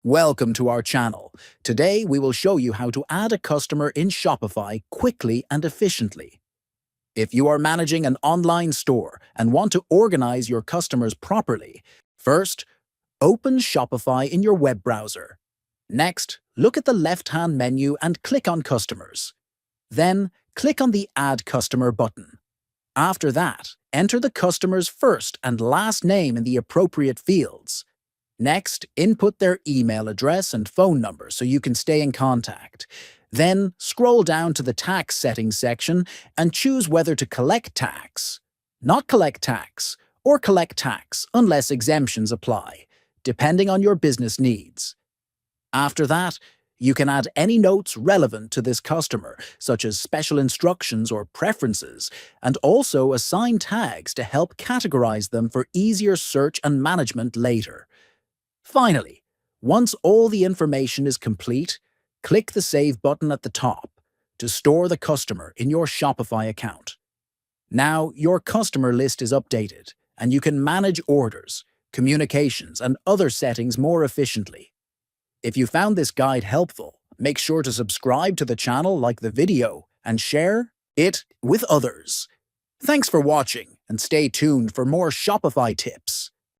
Welcome to our channel. Today we will show you how to add a customer in Shopify quickly and efficiently. If you are managing an online store and want to organize your customers properly, first, open Shopify in your web browser. Next, look at the left-hand menu and click on Customers. Then, click on the Add Customer button. After that, enter the customer's first and last name in the appropriate fields. Next, input their email address and phone number so you can stay in contact. Then, scroll down to the tax settings section and choose whether to collect tax, not collect tax, or collect tax unless exemptions apply, depending on your business needs. After that, you can add any notes relevant to this customer, such as special instructions or preferences, and also assign tags to help categorize them for easier search and management later. Finally, once all the information is complete, click the Save button at the top to store the customer in your Shopify account. Now, your customer list is updated, and you can manage orders, communications, and other settings more efficiently. If you found this guide helpful, make sure to subscribe to the channel, like the video, and share it with others. Thanks for watching, and stay tuned for more Shopify tips.